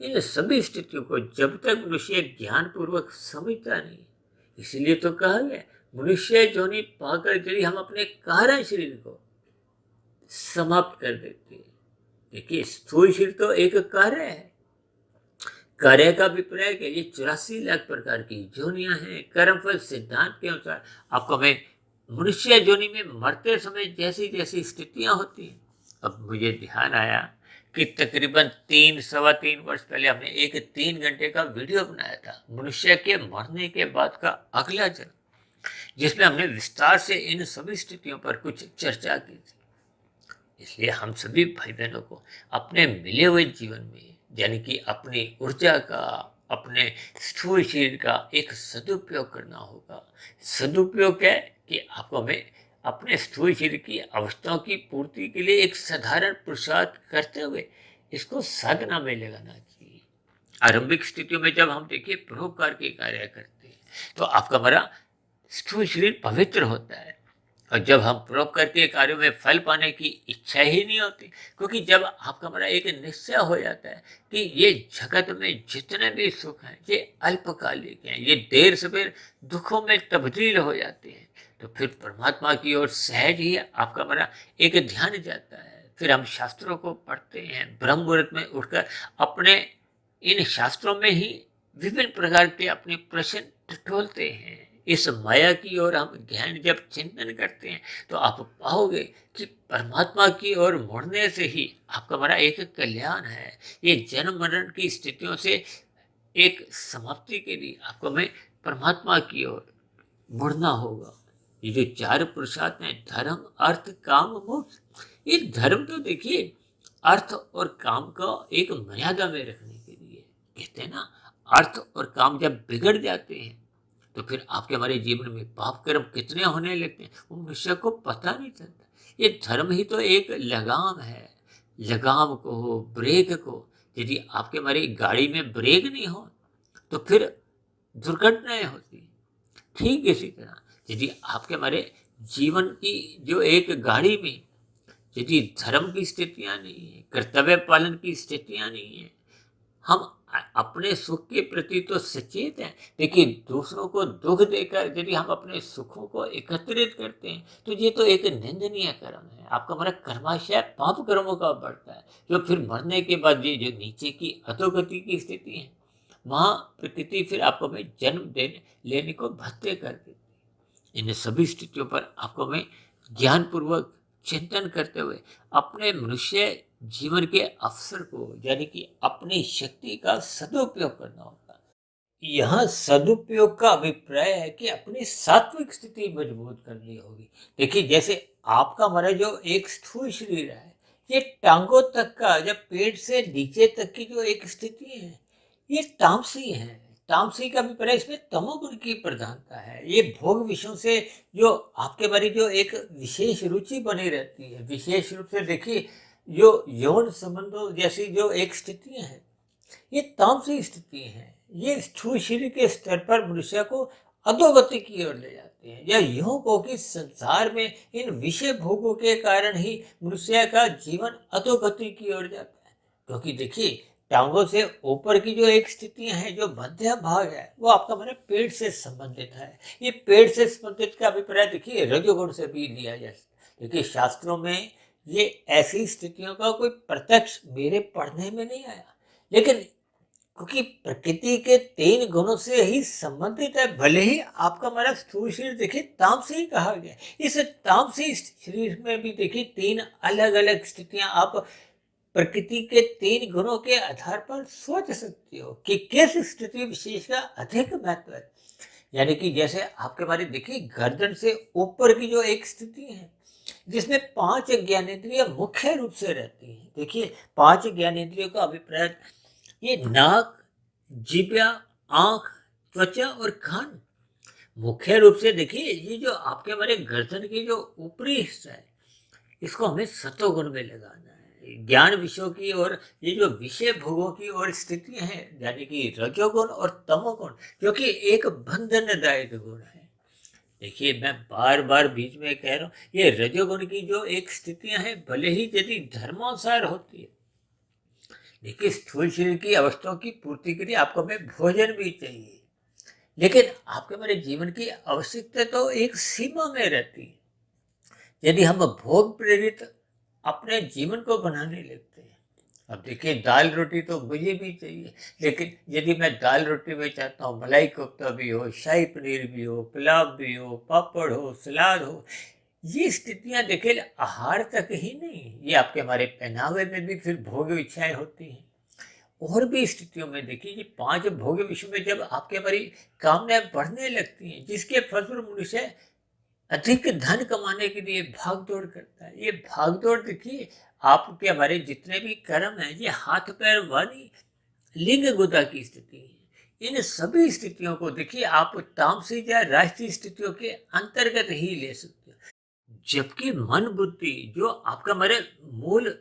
इन सभी स्थितियों को जब तक मनुष्य ज्ञान पूर्वक समझता नहीं, इसलिए तो कहा गया मनुष्य जोनि पाकर यदि हम अपने कारण शरीर को समाप्त कर देते हैं। देखिए स्थूल शरीर तो एक कार्य है, कार्य का अभिप्राय क्या? ये 84 लाख प्रकार की जोनियां हैं। कर्मफल सिद्धांत के अनुसार आपको में मनुष्य जोनि में मरते समय जैसी जैसी स्थितियां होती हैं। अब मुझे ध्यान आया कि तकरीबन 3-3.25 वर्ष पहले हमने एक 3 घंटे का वीडियो बनाया था मनुष्य के मरने के बाद का अगला जन्म, जिसमें हमने विस्तार से इन सभी स्थितियों पर कुछ चर्चा की थी। इसलिए हम सभी भाई बहनों को अपने मिले हुए जीवन में यानी कि अपनी ऊर्जा का, अपने स्थूल शरीर का एक सदुपयोग करना होगा। सदुपयोग क्या है कि आपको हमें अपने स्थूल शरीर की अवस्थाओं की पूर्ति के लिए एक साधारण पुरुषार्थ करते हुए इसको साधना में लगाना चाहिए। आरंभिक स्थितियों में जब हम देखिए परोपकार के कार्य करते हैं तो आपका हमारा स्थूल शरीर पवित्र होता है। और जब हम परोपकार के कार्यों में फल पाने की इच्छा ही नहीं होती, क्योंकि जब आपका हमारा एक निश्चय हो जाता है कि ये जगत में जितने भी सुख हैं ये अल्पकालिक हैं, ये देर सवेर दुखों में तब्दील हो जाते हैं, तो फिर परमात्मा की ओर सहज ही आपका हमारा एक ध्यान जाता है। फिर हम शास्त्रों को पढ़ते हैं, ब्रह्म मुहूर्त में उठकर अपने इन शास्त्रों में ही विभिन्न प्रकार के अपने प्रश्न टटोलते हैं। इस माया की ओर हम गहन जब चिंतन करते हैं तो आप पाओगे कि परमात्मा की ओर मुड़ने से ही आपका हमारा एक कल्याण है। ये जन्म मरण की स्थितियों से एक समाप्ति के लिए आपको हमें परमात्मा की ओर मुड़ना होगा। ये जो 4 पुरुषार्थ हैं, धर्म अर्थ काम मोक्ष, ये धर्म तो देखिए अर्थ और काम को एक मर्यादा में रखने के लिए। कहते हैं ना, अर्थ और काम जब बिगड़ जाते हैं तो फिर आपके हमारे जीवन में पाप कर्म कितने होने लगते हैं वो मनुष्य को पता नहीं चलता। ये धर्म ही तो एक लगाम है। लगाम को हो, ब्रेक को, यदि आपके हमारी गाड़ी में ब्रेक नहीं हो तो फिर दुर्घटनाएं होती। ठीक इसी तरह यदि आपके हमारे जीवन की जो एक गाड़ी में यदि धर्म की स्थितियां नहीं है, कर्तव्य पालन की स्थितियां नहीं है, हम अपने सुख के प्रति तो सचेत हैं, लेकिन दूसरों को दुख देकर यदि हम अपने सुखों को एकत्रित करते हैं तो ये तो एक निंदनीय कर्म है। आपका हमारा कर्माशय पाप कर्मों का बढ़ता है, जो फिर मरने के बाद ये जो नीचे की अधोगति की स्थिति है वहाँ प्रकृति फिर आपको में जन्म देने लेने को बाध्य कर देती है। इन सभी स्थितियों पर आपको में ज्ञानपूर्वक चिंतन करते हुए अपने मनुष्य जीवन के अवसर को यानी कि अपनी शक्ति का सदुपयोग करना होगा। यहाँ सदुपयोग का अभिप्राय है कि अपनी सात्विक स्थिति मजबूत करनी होगी। देखिए, जैसे आपका हमारा जो एक स्थूल शरीर है, ये टांगों तक का या पेट से नीचे तक की जो एक स्थिति है, ये तामसी है। तामसी का अभिप्राय इसमें तमोगुण की प्रधानता है। ये भोग विषयों से जो आपके बारे जो एक विशेष रुचि बनी रहती है, विशेष रूप से देखिए जो यौन संबंधों जैसी जो एक स्थितियां हैं, ये तामसिक स्थिति है। ये स्थूल शरीर के स्तर पर मनुष्य को अधोगति की ओर ले जाते हैं, या यूं को कि संसार में इन विषय भोगों के कारण ही मनुष्य का जीवन अधोगति की ओर जाता है। क्योंकि देखिए, टांगों से ऊपर की जो एक स्थितियां हैं, जो मध्य भाग है, वो आपका हमारे पेट से संबंधित है। ये पेट से संबंधित का अभिप्राय देखिए रजोगुण से भी लिया जा सकता है। देखिए, शास्त्रों में ये ऐसी स्थितियों का कोई प्रत्यक्ष मेरे पढ़ने में नहीं आया, लेकिन क्योंकि प्रकृति के 3 गुणों से ही संबंधित है, भले ही आपका हमारा स्थूल शरीर देखिए तामसी कहा गया है। इस तामसी शरीर में भी देखिए 3 अलग अलग स्थितियां आप प्रकृति के 3 गुणों के आधार पर सोच सकते हो कि किस स्थिति विशेष का अधिक महत्व है। यानी कि जैसे आपके बारे देखिए गर्दन से ऊपर की जो एक स्थिति है, जिसमें 5 ज्ञानेंद्रिय मुख्य रूप से रहती हैं। देखिए, 5 ज्ञानेंद्रियों का अभिप्राय ये नाक, जिह्वा, आंख, त्वचा और कान। मुख्य रूप से देखिए ये जो आपके हमारे गर्दन की जो ऊपरी हिस्सा है, इसको हमें सतोगुण में लगाना है। ज्ञान विषयों की और ये जो विषय भोगों की और स्थितियां हैं, यानी कि रजोगुण और तमोगुण, जो कि एक बंधनदायक गुण है। देखिए, मैं बार बार बीच में कह रहा हूँ, ये रजोगुण की जो एक स्थितियां हैं, भले ही यदि धर्मानुसार होती है, देखिए स्थूल शरीर की अवस्थाओं की पूर्ति के लिए आपको हमें भोजन भी चाहिए, लेकिन आपके हमारे जीवन की आवश्यकता तो एक सीमा में रहती है। यदि हम भोग प्रेरित अपने जीवन को बनाने लगते हैं, अब देखिए दाल रोटी तो मुझे भी चाहिए, लेकिन यदि मैं दाल रोटी में चाहता हूँ मलाई कोफ्ता भी हो, शाही पनीर भी हो, पुलाव भी हो, पापड़ हो, सलाद हो, ये स्थितियां देखिए आहार तक ही नहीं, ये आपके हमारे पहनावे में भी फिर भोग इच्छाएं होती हैं। और भी स्थितियों में देखिए, ये 5 भोग विषयों में जब आपके हमारी कामनाएं बढ़ने लगती हैं, जिसके फलस्वरूप मनुष्य अधिक धन कमाने के लिए भाग दौड़ करता है। ये भाग दौड़ देखिए आपके हमारे जितने भी कर्म हैं, ये हाथ पैर वाणी लिंग गुदा की स्थिति है। इन सभी स्थितियों को देखिए आप तामसिक या राष्ट्रीय स्थितियों के अंतर्गत ही ले सकते हो। जबकि मन बुद्धि जो आपका हमारे मूल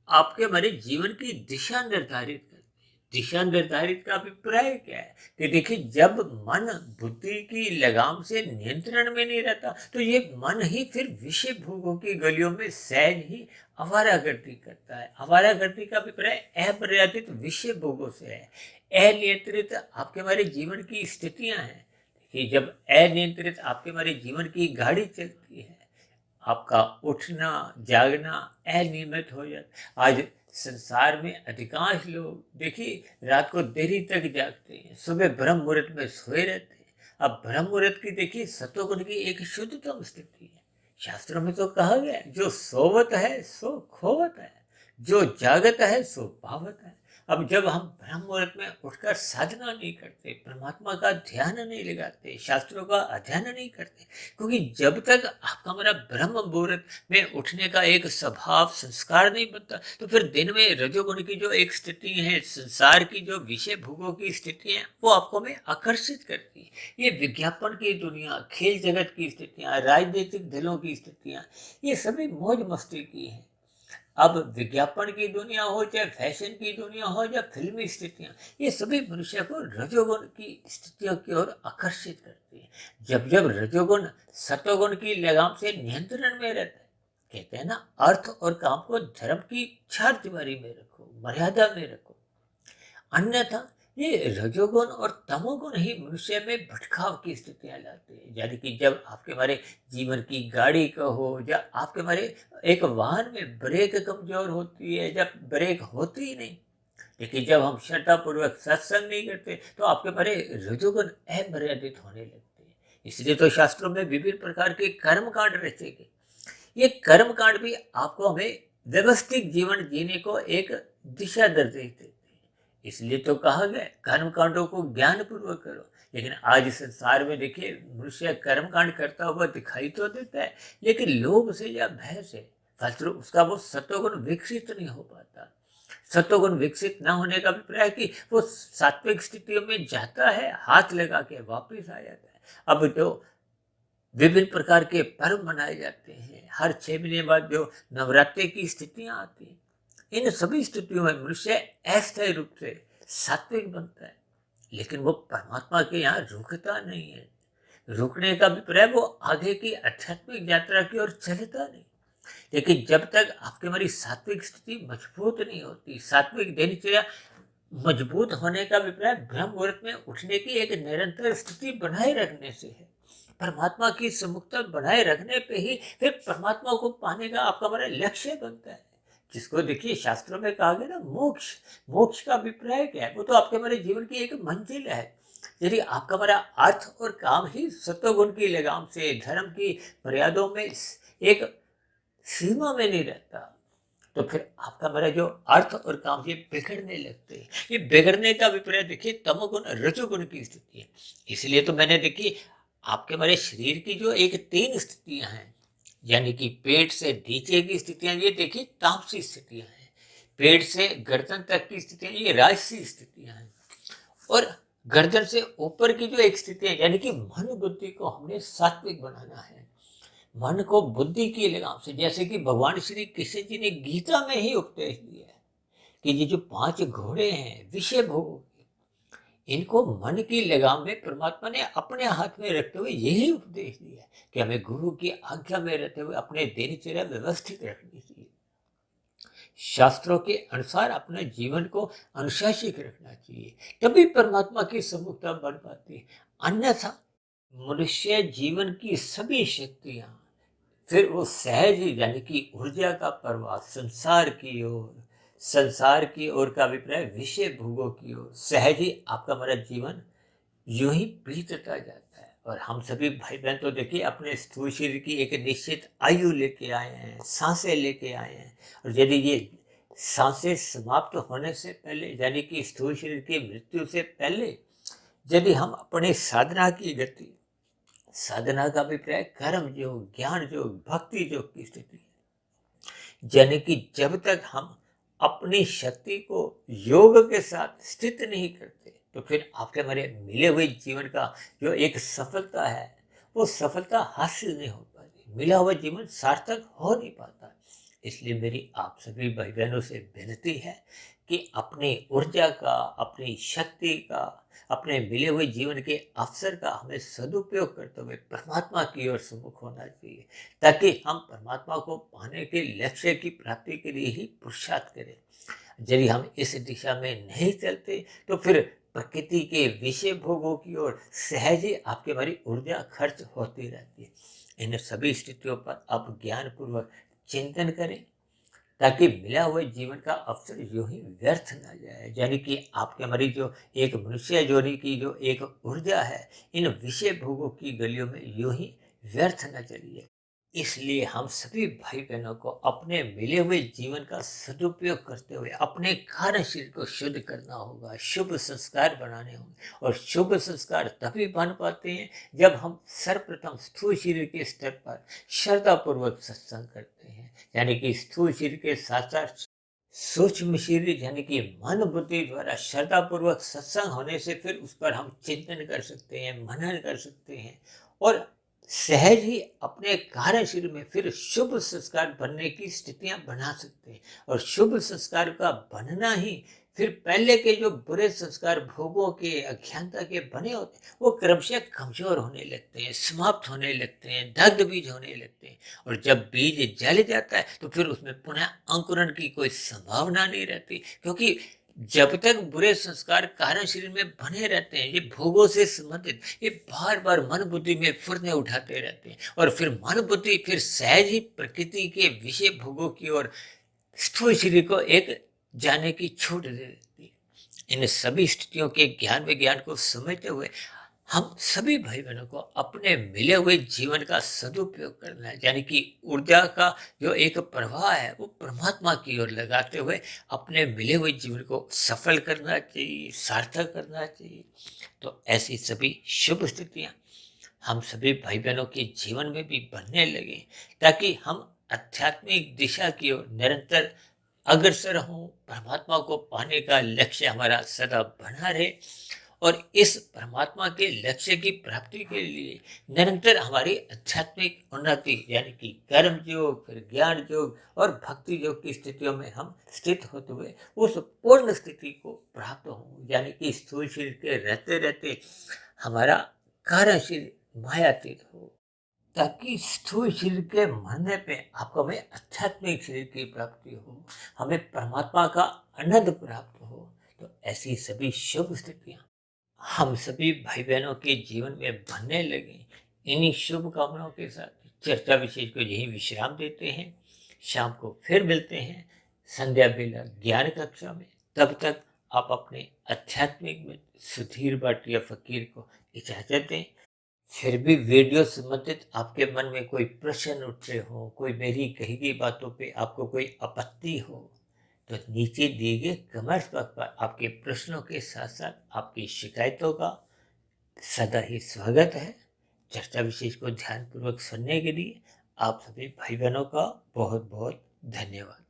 आपके हमारे जीवन की दिशा निर्धारित करते हैं। दिशा निर्धारित का अभिप्राय क्या है कि देखिए, जब मन बुद्धि की लगाम से नियंत्रण में नहीं रहता, तो ये मन ही फिर विषय भोगों की गलियों में सहज ही आवारागर्दी करता है। आवारागर्दी का अभिप्राय अपर्यादित विषय भोगों से है। अनियंत्रित आपके हमारे जीवन की स्थितियां हैं। देखिए, जब अनियंत्रित आपके हमारे जीवन की गाड़ी चलती है, आपका उठना जागना अनियमित हो जाता। आज संसार में अधिकांश लोग देखिए रात को देरी तक जागते हैं, सुबह ब्रह्म मुहूर्त में सोए रहते हैं। अब ब्रह्म मुहूर्त की देखिए सतोगुण की एक शुद्धतम स्थिति है। शास्त्रों में तो कहा गया है, जो सोवत है सो खोवत है, जो जागत है सो पावत है। अब जब हम ब्रह्म मुहूर्त में उठकर साधना नहीं करते, परमात्मा का ध्यान नहीं लगाते, शास्त्रों का अध्ययन नहीं करते, क्योंकि जब तक आपका हमारा ब्रह्म मुहूर्त में उठने का एक स्वभाव संस्कार नहीं बनता, तो फिर दिन में रजोगुण की जो एक स्थिति है, संसार की जो विषय भोगों की स्थिति है, वो आपको में आकर्षित करती है। ये विज्ञापन की दुनिया, खेल जगत की स्थितियां, राजनीतिक दलों की स्थितियां, ये सभी मौज मस्ती की हैं। अब विज्ञापन की दुनिया हो, चाहे फैशन की दुनिया हो, या फिल्मी स्थितियां, ये सभी मनुष्य को रजोगुण की स्थितियों की ओर आकर्षित करती है। जब जब रजोगुण सतोगुण की लगाम से नियंत्रण में रहता है, कहते हैं ना, अर्थ और काम को धर्म की चार दीवारी में रखो, मर्यादा में रखो, अन्यथा ये रजोगुण और तमोगुण ही मनुष्य में भटकाव की स्थितियां लाते हैं। यानी कि जब आपके हमारे जीवन की गाड़ी का हो, या आपके हमारे एक वाहन में ब्रेक कमजोर होती है, जब ब्रेक होती ही नहीं, लेकिन जब हम श्रद्धापूर्वक सत्संग नहीं करते तो आपके बारे रजोगुण अमर्यादित होने लगते हैं। इसलिए तो शास्त्रों में विभिन्न प्रकार के कर्म कांड रचे गए। ये कर्म कांड भी आपको हमें व्यवस्थित जीवन जीने को एक दिशा निर्देश देते हैं। इसलिए तो कहा गया कर्म कांडों को ज्ञान पूर्वक करो। लेकिन आज इस संसार में देखिए मनुष्य कर्म कांड करता हुआ दिखाई तो देता है, लेकिन लोभ से या भय से फलस्वरूप उसका वो सत्वगुण विकसित नहीं हो पाता। सत्वगुण विकसित न होने का अभिप्राय कि वो सात्विक स्थितियों में जाता है, हाथ लगा के वापिस आ जाता है। अब जो विभिन्न प्रकार के पर्व मनाए जाते हैं, हर 6 महीने बाद जो नवरात्रि की स्थितियां आती हैं, इन सभी स्थितियों में मनुष्य अस्थायी रूप से सात्विक बनता है, लेकिन वो परमात्मा के यहाँ रुकता नहीं है। रुकने का अभिप्राय वो आगे की आध्यात्मिक यात्रा की ओर चलता नहीं। लेकिन जब तक आपकी हमारी सात्विक स्थिति मजबूत नहीं होती, सात्विक दिनचर्या मजबूत होने का अभिप्राय ब्रह्म मुहूर्त में उठने की एक निरंतर स्थिति बनाए रखने से है। परमात्मा की सम्मुखता बनाए रखने पे ही फिर परमात्मा को पाने का आपका हमारा लक्ष्य बनता है, जिसको देखिए शास्त्रों में कहा गया ना मोक्ष। मोक्ष का अभिप्राय क्या है? वो तो आपके हमारे जीवन की एक मंजिल है। यदि आपका हमारा अर्थ और काम ही सत्वगुण की लगाम से धर्म की मर्यादों में एक सीमा में नहीं रहता, तो फिर आपका हमारा जो अर्थ और काम ये बिगड़ने लगते हैं। ये बिगड़ने का अभिप्राय देखिए तमोगुण रजोगुण की स्थिति है। इसलिए तो मैंने देखी आपके हमारे शरीर की जो एक 3 स्थितियां हैं, यानी कि पेट से नीचे की स्थितियां, ये देखिए तामसी स्थितियां हैं। पेट से गर्दन तक की स्थितियां, ये राजसी स्थितियां हैं। और गर्दन से ऊपर की जो एक स्थिति है, यानी कि मन बुद्धि को हमने सात्विक बनाना है। मन को बुद्धि की लगाम से, जैसे कि भगवान श्री कृष्ण जी ने गीता में ही उपदेश दिया है कि ये जो 5 घोड़े हैं विषय भोगों के, इनको मन की लगाम में परमात्मा ने अपने हाथ में रखते हुए यही उपदेश दिया है कि हमें गुरु की आज्ञा में रहते हुए अपने दिनचर्या व्यवस्थित रखनी चाहिए। शास्त्रों के अनुसार अपने जीवन को अनुशासित रखना चाहिए, तभी परमात्मा की सम्मुखता बन पाती है। अन्यथा मनुष्य जीवन की सभी शक्तियां फिर वो सहज ही, यानी कि ऊर्जा का प्रवाह संसार की ओर का अभिप्राय विषय भोगों की ओर सहज ही आपका हमारा जीवन यूं ही बीतता जाता है। और हम सभी भाई बहन तो देखिए अपने स्थूल शरीर की एक निश्चित आयु लेके आए हैं, सांसें लेके आए हैं, और यदि ये सांसें समाप्त होने से पहले, यानी कि स्थूल शरीर की मृत्यु से पहले, यदि हम अपने साधना की गति, साधना का अभिप्राय कर्म योग, ज्ञान योग, भक्ति योग की स्थिति है, यानी कि जब तक हम अपनी शक्ति को योग के साथ स्थित नहीं करते, तो फिर आपके हमारे मिले हुए जीवन का जो एक सफलता है, वो सफलता हासिल नहीं हो पाती। मिला हुआ जीवन सार्थक हो नहीं पाता। इसलिए मेरी आप सभी भाई बहनों से विनती है कि अपनी ऊर्जा का, अपनी शक्ति का, अपने मिले हुए जीवन के अवसर का हमें सदुपयोग करते हुए परमात्मा की ओर सम्मुख होना चाहिए, ताकि हम परमात्मा को पाने के लक्ष्य की प्राप्ति के लिए ही पुरुषार्थ करें। यदि हम इस दिशा में नहीं चलते तो फिर प्रकृति के विषय भोगों की ओर सहज ही आपकी हमारी ऊर्जा खर्च होती रहती है। इन सभी स्थितियों पर आप ज्ञानपूर्वक चिंतन करें, ताकि मिला हुए जीवन का अवसर यूं ही व्यर्थ ना जाए। यानी कि आपके हमारी जो एक मनुष्य जोड़ी की जो एक ऊर्जा है, इन विषय भोगों की गलियों में यूं ही व्यर्थ न चलिए। इसलिए हम सभी भाई बहनों को अपने मिले हुए जीवन का सदुपयोग करते हुए अपने कार्य शरीर को शुद्ध करना होगा, शुभ संस्कार बनाने होंगे। और शुभ संस्कार तभी बन पाते हैं जब हम सर्वप्रथम स्थूल शरीर के स्तर पर श्रद्धापूर्वक सत्संग करते हैं, यानी कि स्थूल शरीर के साथ साथ सूक्ष्म शरीर, यानी कि मन बुद्धि द्वारा श्रद्धापूर्वक सत्संग होने से फिर उस पर हम चिंतन कर सकते हैं, मनन कर सकते हैं, और सहज ही अपने कार्य शरीर में फिर शुभ संस्कार बनने की स्थितियां बना सकते हैं। और शुभ संस्कार का बनना ही फिर पहले के जो बुरे संस्कार भोगों के, अज्ञानता के बने होते हैं, वो क्रमशः कमजोर होने लगते हैं, समाप्त होने लगते हैं, दग्ध बीज होने लगते हैं। और जब बीज जल जाता है तो फिर उसमें पुनः अंकुरण की कोई संभावना नहीं रहती, क्योंकि जब तक बुरे संस्कार कारण शरीर में बने रहते हैं, ये भोगों से संबंधित, ये बार बार मन बुद्धि में फुरने उठाते रहते हैं, और फिर मन बुद्धि फिर सहज ही प्रकृति के विषय भोगों की ओर स्थूल शरीर को एक जाने की छूट दे देती इन सभी स्थितियों के ज्ञान विज्ञान को समझते हुए हम सभी भाई बहनों को अपने मिले हुए जीवन का सदुपयोग करना है, यानी कि ऊर्जा का जो एक प्रवाह है वो परमात्मा की ओर लगाते हुए अपने मिले हुए जीवन को सफल करना चाहिए, सार्थक करना चाहिए। तो ऐसी सभी शुभ स्थितियां हम सभी भाई बहनों के जीवन में भी बनने लगे, ताकि हम आध्यात्मिक दिशा की ओर निरंतर अग्रसर हों, परमात्मा को पाने का लक्ष्य हमारा सदा बना रहे और इस परमात्मा के लक्ष्य की प्राप्ति के लिए निरंतर हमारी आध्यात्मिक उन्नति यानी कि कर्म योग, फिर ज्ञान योग और भक्ति योग की स्थितियों में हम स्थित होते हुए उस पूर्ण स्थिति को प्राप्त हों, यानी कि स्थूल शरीर के रहते रहते हमारा कार्यशील मायातीत हो, ताकि स्थूल शरीर के मरने पे आपको हमें आध्यात्मिक शरीर की प्राप्ति हो, हमें परमात्मा का आनंद प्राप्त हो। तो ऐसी सभी शुभ स्थितियां हम सभी भाई बहनों के जीवन में बनने लगे। इन्हीं शुभ कामनाओं के साथ चर्चा विशेष को यही विश्राम देते हैं। शाम को फिर मिलते हैं संध्या बेला ज्ञान कक्षा में। तब तक आप अपने आध्यात्मिक मित्र सुधीर भाटिया फकीर को इजाजत दें। फिर भी वीडियो संबंधित आपके मन में कोई प्रश्न उठ रहे हो, कोई मेरी कही गई बातों पे आपको कोई आपत्ति हो, तो नीचे दिए गए कमेंट्स बॉक्स पर आपके प्रश्नों के साथ साथ आपकी शिकायतों का सदा ही स्वागत है। चर्चा विशेष को ध्यानपूर्वक सुनने के लिए आप सभी भाई बहनों का बहुत बहुत धन्यवाद।